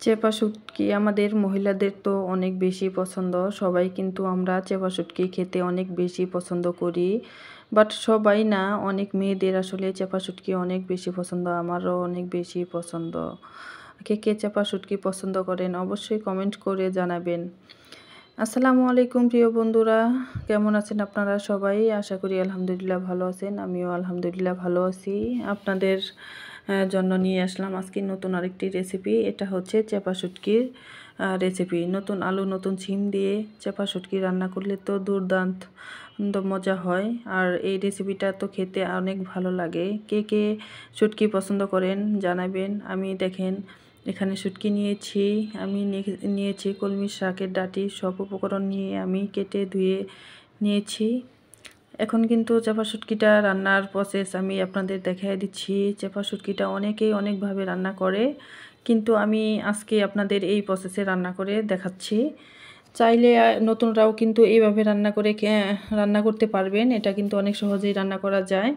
চেপা শুটকি আমাদের মহিলাদের তো অনেক বেশি পছন্দ। সবাই কিন্তু আমরা চেপা শুটকি খেতে অনেক বেশি পছন্দ করি। বাট সবাই না, অনেক মেয়েদের আসলে চেপা শুটকি অনেক বেশি পছন্দ। আমারও অনেক বেশি পছন্দ। কে কে চেপা শুটকি পছন্দ করেন অবশ্যই কমেন্ট করে জানাবেন। আসসালামু আলাইকুম প্রিয় বন্ধুরা, কেমন আছেন আপনারা সবাই? আশা করি আলহামদুলিল্লাহ ভালো আছেন। আমিও আলহামদুলিল্লাহ ভালো আছি। আপনাদের জন্য নিয়ে আসলাম আজকে নতুন আরেকটি রেসিপি। এটা হচ্ছে চেপা শুটকির রেসিপি। নতুন আলু নতুন সিম দিয়ে চেপা শুটকি রান্না করলে তো দুর্দান্ত মজা হয়। আর এই রেসিপিটা তো খেতে অনেক ভালো লাগে। কে কে শুটকি পছন্দ করেন জানাবেন। আমি দেখেন এখানে শুটকি নিয়েছি, আমি নিয়েছি কলমি শাকের ডাঁটি, সব উপকরণ নিয়ে আমি কেটে ধুয়ে নিয়েছি। এখন কিন্তু চেপা শুটকিটা রান্নার প্রসেস আমি আপনাদের দেখিয়ে দিচ্ছি। চেপা শুটকিটা অনেকেই অনেকভাবে রান্না করে, কিন্তু আমি আজকে আপনাদের এই প্রসেসে রান্না করে দেখাচ্ছি। চাইলে নতুনরাও কিন্তু এইভাবে রান্না করতে পারবেন। এটা কিন্তু অনেক সহজেই রান্না করা যায়।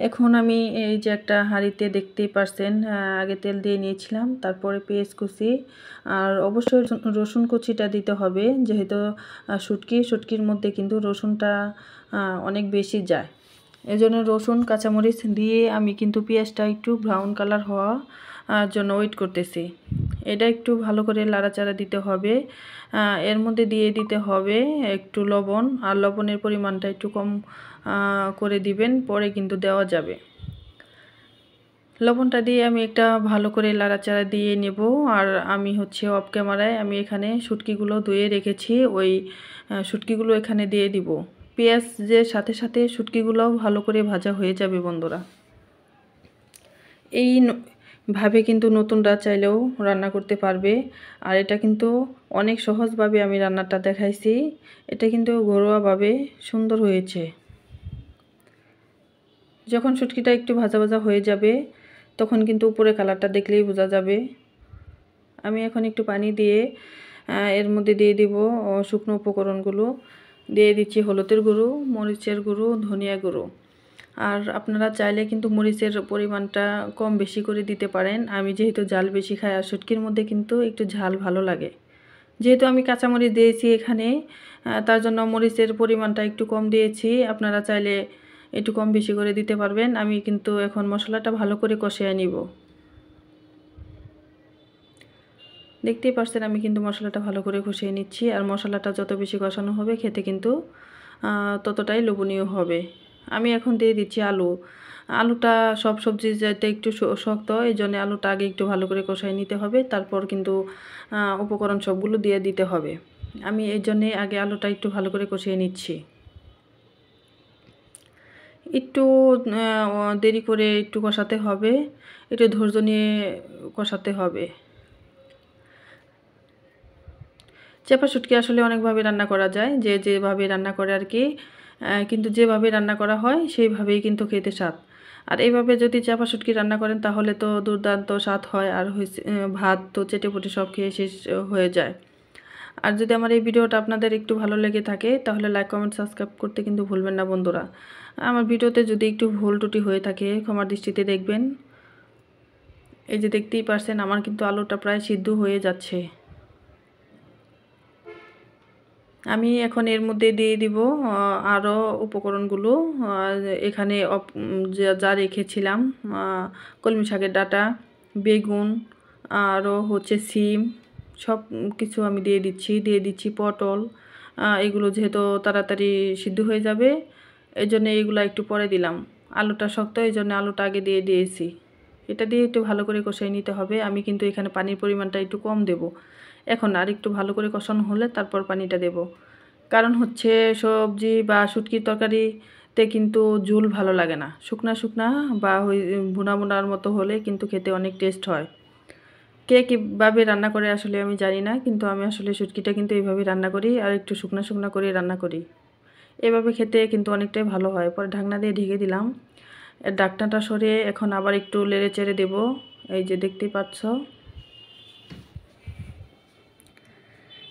এখন আমি এই যে একটা হাঁড়িতে দেখতেই পারছেন, আগে তেল দিয়ে নিয়েছিলাম, তারপরে পেঁয়াজ কুচি আর অবশ্যই রসুন কুচিটা দিতে হবে, যেহেতু শুটকির মধ্যে কিন্তু রসুনটা অনেক বেশি যায়। এজন্য রসুন কাঁচামরিচ দিয়ে আমি কিন্তু পেঁয়াজটা একটু ব্রাউন কালার হওয়া জন্য ওয়েট করতেছি। এটা একটু ভালো করে লাড়াচাড়া দিতে হবে। এর মধ্যে দিয়ে দিতে হবে একটু লবণ, আর লবণের পরিমাণটা একটু কম করে দিবেন, পরে কিন্তু দেওয়া যাবে। লবণটা দিয়ে আমি একটা ভালো করে লাড়াচাড়া দিয়ে নেব। আর আমি হচ্ছে অফ ক্যামেরায় আমি এখানে শুটকিগুলো ধুয়ে রেখেছি, ওই শুটকিগুলো এখানে দিয়ে দিব। পেঁয়াজের সাথে সাথে শুটকিগুলোও ভালো করে ভাজা হয়ে যাবে বন্ধুরা। এইভাবে কিন্তু নতুনরা চাইলেও রান্না করতে পারবে। আর এটা কিন্তু অনেক সহজভাবে আমি রান্নাটা দেখাইছি। এটা কিন্তু ঘরোয়াভাবে সুন্দর হয়েছে। যখন শুটকিটা একটু ভাজা ভাজা হয়ে যাবে তখন কিন্তু উপরে কালারটা দেখলেই বোঝা যাবে। আমি এখন একটু পানি দিয়ে এর মধ্যে দিয়ে দিব শুকনো উপকরণগুলো। দিয়ে দিচ্ছি হলুদের গুঁড়ো, মরিচের গুঁড়ো, ধনিয়া গুঁড়ো। আর আপনারা চাইলে কিন্তু মরিচের পরিমাণটা কম বেশি করে দিতে পারেন। আমি যেহেতু ঝাল বেশি খাই, আর শুটকির মধ্যে কিন্তু একটু ঝাল ভালো লাগে। যেহেতু আমি কাঁচামরিচ দিয়েছি এখানে, তার জন্য মরিচের পরিমাণটা একটু কম দিয়েছি। আপনারা চাইলে একটু কম বেশি করে দিতে পারবেন। আমি কিন্তু এখন মশলাটা ভালো করে কষিয়ে নিব। দেখতেই পাচ্ছেন আমি কিন্তু মশলাটা ভালো করে কষিয়ে নিচ্ছি। আর মশলাটা যত বেশি কষানো হবে খেতে কিন্তু ততটাই লোভনীয় হবে। আমি এখন দিয়ে দিচ্ছি আলু। আলুটা সব সবজি যাতে একটু শক্ত, এই জন্য আলুটা আগে একটু ভালো করে কষাই নিতে হবে, তারপর কিন্তু উপকরণ সবগুলো দিয়ে দিতে হবে। আমি এই জন্যে আগে আলুটা একটু ভালো করে কষিয়ে নিচ্ছি। একটু দেরি করে একটু কষাতে হবে, একটু ধৈর্য নিয়ে কষাতে হবে। চেপা শুটকি আসলে অনেকভাবে রান্না করা যায়, যে যেভাবে রান্না করে আর কি, কিন্তু যেভাবে রান্না করা হয় সেইভাবেই কিন্তু খেতে স্বাদ। আর এইভাবে যদি চেপা শুটকি রান্না করেন তাহলে তো দুর্দান্ত স্বাদ হয়। আর হয়েছে ভাত তো চেটেপুটে সব খেয়ে শেষ হয়ে যায়। আর যদি আমার এই ভিডিওটা আপনাদের একটু ভালো লেগে থাকে তাহলে লাইক কমেন্ট সাবস্ক্রাইব করতে কিন্তু ভুলবেন না বন্ধুরা। আমার ভিডিওতে যদি একটু ভুল ত্রুটি হয়ে থাকে ক্ষমার দৃষ্টিতে দেখবেন। এই যে দেখতেই পারছেন আমার কিন্তু আলুটা প্রায় সিদ্ধ হয়ে যাচ্ছে। আমি এখন এর মধ্যে দিয়ে দিব আরও উপকরণগুলো। এখানে যা রেখেছিলাম, কলমি শাকের ডাঁটা, বেগুন, আরও হচ্ছে সিম, সব কিছু আমি দিয়ে দিচ্ছি পটল। এগুলো যেহেতু তাড়াতাড়ি সিদ্ধ হয়ে যাবে এই জন্য এইগুলো একটু পরে দিলাম। আলুটা শক্ত, এই জন্য আলুটা আগে দিয়ে দিয়েছি। এটা দিয়ে একটু ভালো করে কষিয়ে নিতে হবে। আমি কিন্তু এখানে পানির পরিমাণটা একটু কম দেব। এখন আর একটু ভালো করে কষানো হলে তারপর পানিটা দেব। কারণ হচ্ছে সবজি বা শুটকির তরকারিতে কিন্তু ঝোল ভালো লাগে না। শুকনা বা ওই ভুনা ভুনার মতো হলে কিন্তু খেতে অনেক টেস্ট হয়। কে কীভাবে রান্না করে আসলে আমি জানি না, কিন্তু আমি আসলে শুটকিটা কিন্তু এইভাবে রান্না করি, আর একটু শুকনা করে রান্না করি। এভাবে খেতে কিন্তু অনেকটাই ভালো হয়। পরে ঢাকনা দিয়ে ঢেকে দিলাম। ঢাকনাটা সরিয়ে এখন আবার একটু নেড়ে চেড়ে দেব। এই যে দেখতেই পাচ্ছ,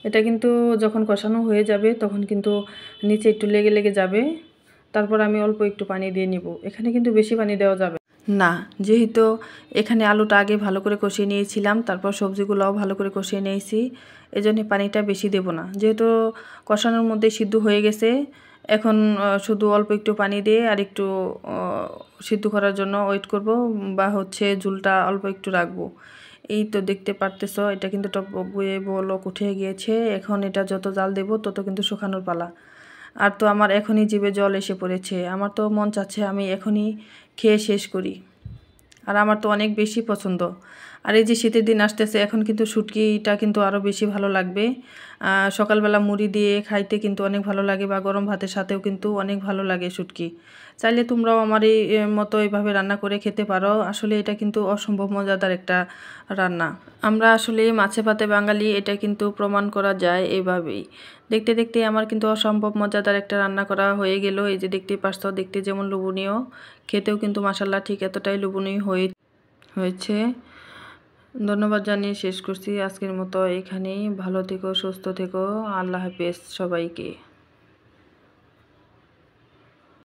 এটা কিন্তু যখন কষানো হয়ে যাবে তখন কিন্তু নিচে একটু লেগে যাবে। তারপর আমি অল্প একটু পানি দিয়ে নিব। এখানে কিন্তু বেশি পানি দেওয়া যাবে। না, যেহেতু এখানে আলুটা আগে ভালো করে কষিয়ে নিয়েছিলাম, তারপর সবজিগুলোও ভালো করে কষিয়ে নিয়েছি, এজন্য পানিটা বেশি দেব না। যেহেতু কষানোর মধ্যে সিদ্ধ হয়ে গেছে, এখন শুধু অল্প একটু পানি দিয়ে আর একটু সিদ্ধ করার জন্য ওয়েট করব, বা হচ্ছে ঝোলটা অল্প একটু রাখবো। এই তো দেখতে পারতেছো, এটা কিন্তু টক বয়ে বলক উঠে গিয়েছে। এখন এটা যত জাল দেব তত কিন্তু শুকানোর পালা। আর তো আমার এখনই জিভে জল এসে পড়েছে, আমার তো মন চাচ্ছে আমি এখনই খেয়ে শেষ করি। আর আমার তো অনেক বেশি পছন্দ। আর এই যে শীতের দিন আসতেছে, এখন কিন্তু শুটকিটা কিন্তু আরও বেশি ভালো লাগবে। সকালবেলা মুড়ি দিয়ে খাইতে কিন্তু অনেক ভালো লাগে, বা গরম ভাতের সাথেও কিন্তু অনেক ভালো লাগে শুটকি। চাইলে তোমরাও আমার এই মতো এইভাবে রান্না করে খেতে পারো। আসলে এটা কিন্তু অসম্ভব মজাদার একটা রান্না। আমরা আসলে মাছে ভাতে বাঙালি, এটা কিন্তু প্রমাণ করা যায় এইভাবেই। দেখতে দেখতে আমার কিন্তু অসম্ভব মজাদার একটা রান্না করা হয়ে গেল। এই যে দেখতেই পারছো, দেখতে যেমন লোভনীয়, খেতেও কিন্তু মাশাআল্লাহ ঠিক এতটাই লোভনীয় হয়েছে। ধন্যবাদ জানিয়ে শেষ করছি আজকের মতো এখানেই। ভালো থেকো, সুস্থ থেকো। আল্লাহ হাফেজ সবাইকে।